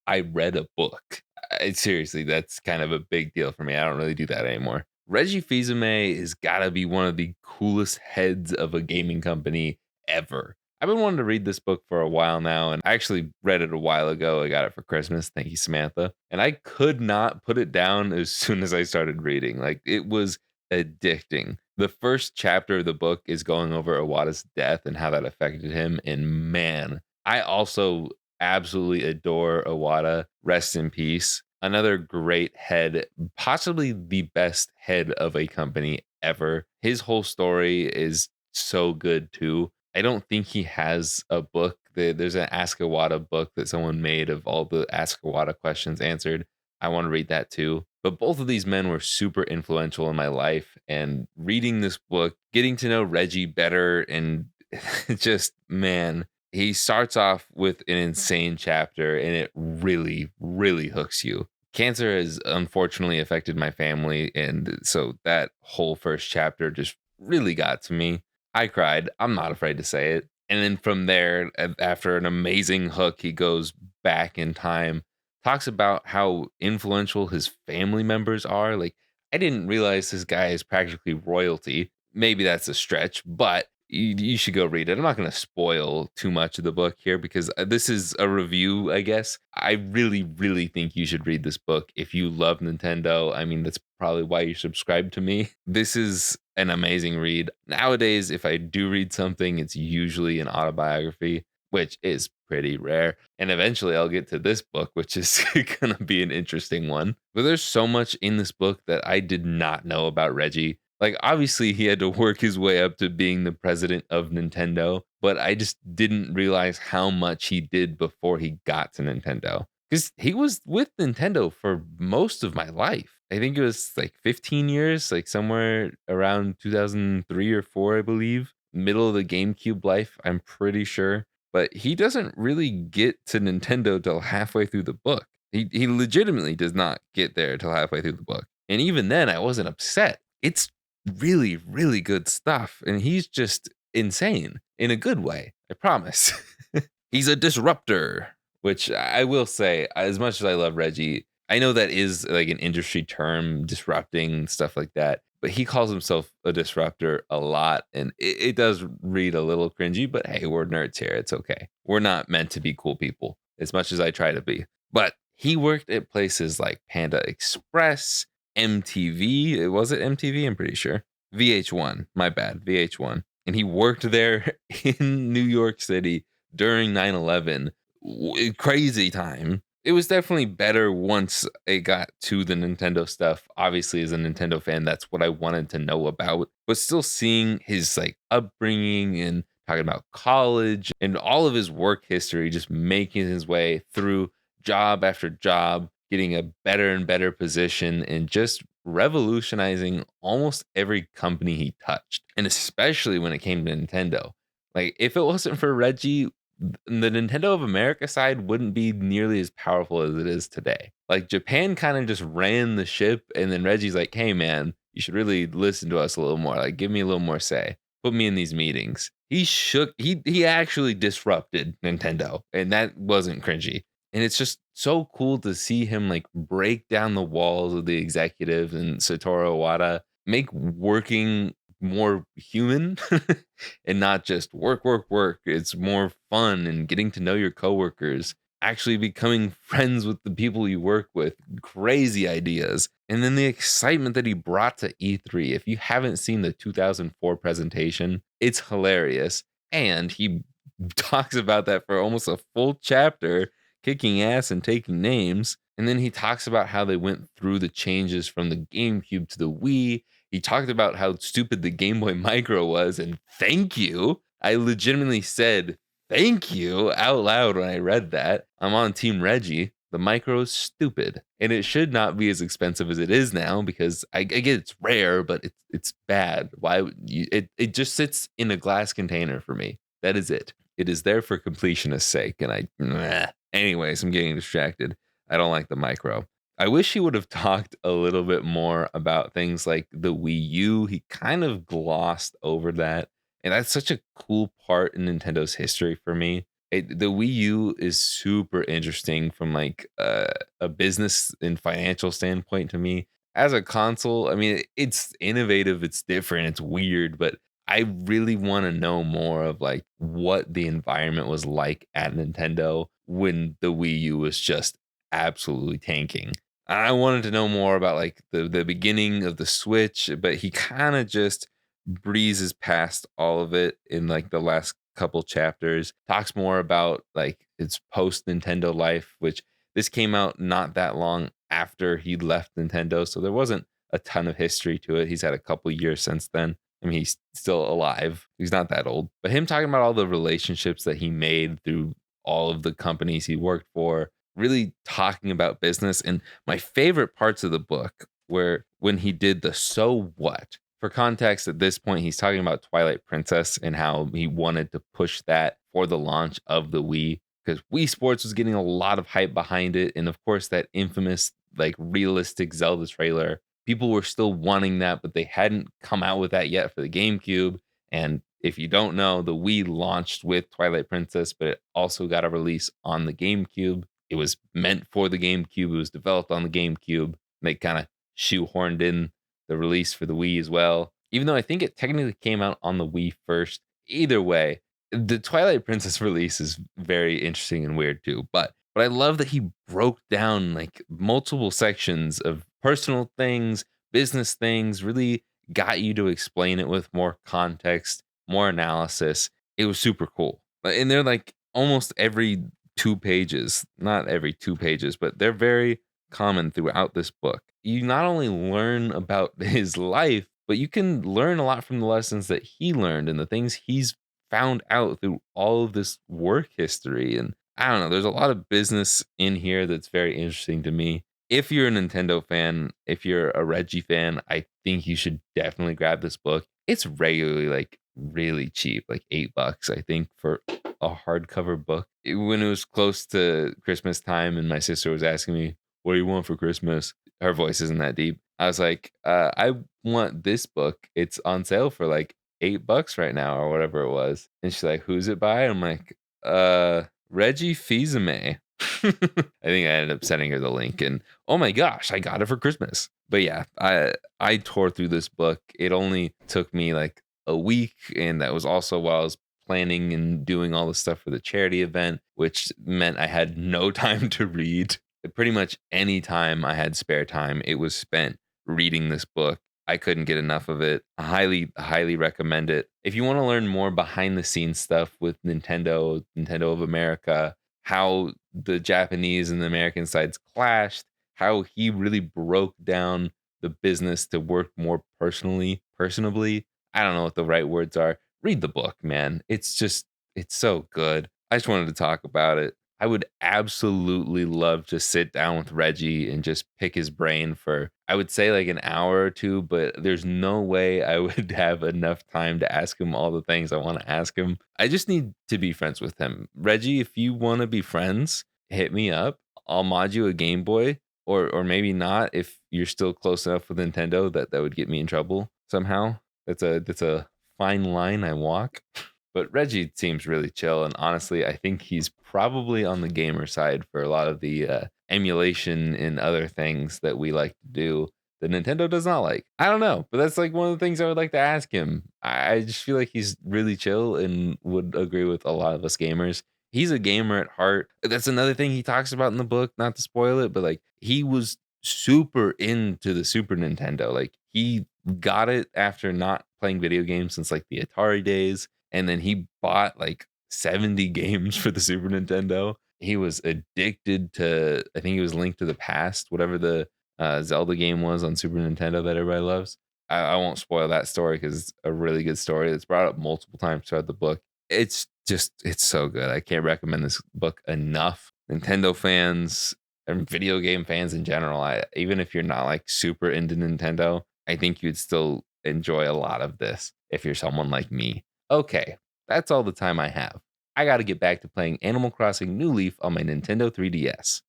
I read a book. Seriously, that's kind of a big deal for me. I don't really do that anymore. Reggie Fils-Aimé has got to be one of the coolest heads of a gaming company ever. I've been wanting to read this book for a while now, and I actually read it a while ago. I got it for Christmas. Thank you, Samantha. And I could not put it down as soon as I started reading. Like, it was addicting. The first chapter of the book is going over Iwata's death and how that affected him. And man, I also absolutely adore Iwata. Rest in peace. Another great head, possibly the best head of a company ever. His whole story is so good too. I don't think he has a book. There's an Ask Iwata book that someone made of all the Ask Iwata questions answered. I want to read that too. But both of these men were super influential in my life. And reading this book, getting to know Reggie better, and just, man, he starts off with an insane chapter and it really, really hooks you. Cancer has unfortunately affected my family. And so that whole first chapter just really got to me. I cried. I'm not afraid to say it. And then from there, after an amazing hook, he goes back in time, talks about how influential his family members are. Like, I didn't realize this guy is practically royalty. Maybe that's a stretch, but you should go read it. I'm not going to spoil too much of the book here because this is a review, I guess. I really, really think you should read this book if you love Nintendo. I mean, that's probably why you subscribe to me. This is an amazing read. Nowadays, if I do read something, it's usually an autobiography, which is pretty rare. And eventually I'll get to this book, which is going to be an interesting one. But there's so much in this book that I did not know about Reggie. Like, obviously, he had to work his way up to being the president of Nintendo, but I just didn't realize how much he did before he got to Nintendo. Because he was with Nintendo for most of my life. I think it was like 15 years, like somewhere around 2003 or 4, I believe. Middle of the GameCube life, I'm pretty sure. But he doesn't really get to Nintendo till halfway through the book. He legitimately does not get there till halfway through the book. And even then, I wasn't upset. It's really, really good stuff. And he's just insane in a good way. I promise. He's a disruptor, which I will say, as much as I love Reggie, I know that is like an industry term, disrupting, stuff like that. But he calls himself a disruptor a lot. And it does read a little cringy, but hey, we're nerds here. It's okay. We're not meant to be cool people as much as I try to be. But he worked at places like Panda Express, MTV. Was it MTV? I'm pretty sure. VH1. My bad. VH1. And he worked there in New York City during 9/11. Crazy time. It was definitely better once it got to the Nintendo stuff. Obviously, as a Nintendo fan, that's what I wanted to know about. But still seeing his like upbringing and talking about college and all of his work history, just making his way through job after job, getting a better and better position, and just revolutionizing almost every company he touched. And especially when it came to Nintendo. Like, if it wasn't for Reggie, the Nintendo of America side wouldn't be nearly as powerful as it is today. Like, Japan kind of just ran the ship, and then Reggie's like, hey man, you should really listen to us a little more. Like, give me a little more say. Put me in these meetings. He actually disrupted Nintendo, and that wasn't cringy. And it's just so cool to see him like break down the walls of the executive and Satoru Iwata, make working more human and not just work, work, work. It's more fun and getting to know your coworkers, actually becoming friends with the people you work with, crazy ideas. And then the excitement that he brought to E3. If you haven't seen the 2004 presentation, it's hilarious. And he talks about that for almost a full chapter, kicking ass and taking names. And then he talks about how they went through the changes from the GameCube to the Wii. He talked about how stupid the Game Boy Micro was, and thank you. I legitimately said thank you out loud when I read that. I'm on Team Reggie. The Micro is stupid, and it should not be as expensive as it is now because I get it's rare, but it's bad. Why it just sits in a glass container for me. That is it. It is there for completionist's sake, and anyways, I'm getting distracted. I don't like the Micro. I wish he would have talked a little bit more about things like the Wii U. He kind of glossed over that. And that's such a cool part in Nintendo's history for me. The Wii U is super interesting from like a business and financial standpoint to me. As a console, I mean, it's innovative, it's different, it's weird, but I really want to know more of like what the environment was like at Nintendo when the Wii U was just absolutely tanking. I wanted to know more about like the beginning of the Switch, but he kind of just breezes past all of it in like the last couple chapters. Talks more about like its post Nintendo life, which this came out not that long after he left Nintendo, so there wasn't a ton of history to it. He's had a couple years since then. I mean, he's still alive. He's not that old. But him talking about all the relationships that he made through all of the companies he worked for, really talking about business. And my favorite parts of the book were when he did the so what. For context, at this point, he's talking about Twilight Princess and how he wanted to push that for the launch of the Wii because Wii Sports was getting a lot of hype behind it. And of course, that infamous, like realistic Zelda trailer, people were still wanting that, but they hadn't come out with that yet for the GameCube. And if you don't know, the Wii launched with Twilight Princess, but it also got a release on the GameCube. It was meant for the GameCube, it was developed on the GameCube. They kind of shoehorned in the release for the Wii as well. Even though I think it technically came out on the Wii first. Either way, the Twilight Princess release is very interesting and weird too. But I love that he broke down like multiple sections of personal things, business things, really got you to explain it with more context, more analysis. It was super cool. And they're like almost every 2 pages, not every 2 pages, but they're very common throughout this book. You not only learn about his life, but you can learn a lot from the lessons that he learned and the things he's found out through all of this work history. And I don't know, there's a lot of business in here that's very interesting to me. If you're a Nintendo fan, if you're a Reggie fan, I think you should definitely grab this book. It's regularly like really cheap, like $8, I think, for a hardcover book. When it was close to Christmas time and my sister was asking me, what do you want for Christmas? Her voice isn't that deep. I was like, I want this book. It's on sale for like $8 right now or whatever it was. And she's like, who's it by? I'm like, Reggie Fils-Aimé. I think I ended up sending her the link and oh my gosh, I got it for Christmas. But yeah, I tore through this book. It only took me like a week, and that was also while I was planning and doing all the stuff for the charity event, which meant I had no time to read. Pretty much any time I had spare time, it was spent reading this book. I couldn't get enough of it. I highly recommend it. If you want to learn more behind the scenes stuff with Nintendo, Nintendo of America, how the Japanese and the American sides clashed, how he really broke down the business to work more personably. I don't know what the right words are. Read the book, man. It's so good. I just wanted to talk about it. I would absolutely love to sit down with Reggie and just pick his brain for, I would say like an hour or two, but there's no way I would have enough time to ask him all the things I want to ask him. I just need to be friends with him. Reggie, if you want to be friends, hit me up. I'll mod you a Game Boy, or maybe not if you're still close enough with Nintendo that would get me in trouble somehow. That's a fine line I walk. But Reggie seems really chill, and honestly, I think he's probably on the gamer side for a lot of the emulation and other things that we like to do that Nintendo does not like. I don't know, but that's like one of the things I would like to ask him. I just feel like he's really chill and would agree with a lot of us gamers. He's a gamer at heart. That's another thing he talks about in the book, not to spoil it, but like he was super into the Super Nintendo. Like he got it after not playing video games since like the Atari days, and then he bought like 70 games for the Super Nintendo. He was addicted to, I think he was Link to the Past, whatever the Zelda game was on Super Nintendo that everybody loves. I won't spoil that story because it's a really good story that's brought up multiple times throughout the book. It's so good. I can't recommend this book enough. Nintendo fans and video game fans in general, even if you're not like super into Nintendo, I think you'd still enjoy a lot of this if you're someone like me. Okay, that's all the time I have. I got to get back to playing Animal Crossing New Leaf on my Nintendo 3DS.